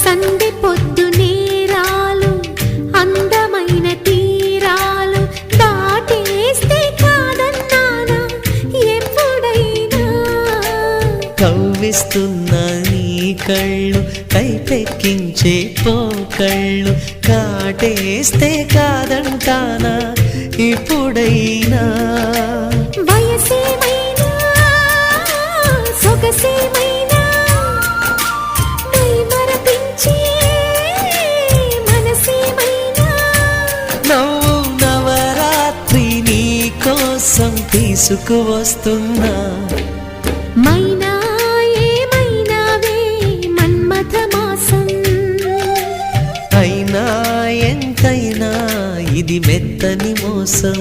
సందె పొద్దు నేరాలు అందమైన తీరాలు దాటేస్తే కాదన్నానా ఎప్పుడైనా కవ్విస్తున్న నీ కళ్ళు కైపెక్కించే పోకళ్ళు కాటేస్తే కాదంటానా ఇప్పుడైనా వయసేమైనా సొగసేమైనా మైమరపించే మనసేమైనా నవ్వు నవరాత్రి నీ కోసం తీసుకువస్తున్నా మైనా ఏమైనావే మన్మథ మాసం అయినా ఎంతైనా ఇది మెత్తని మోసం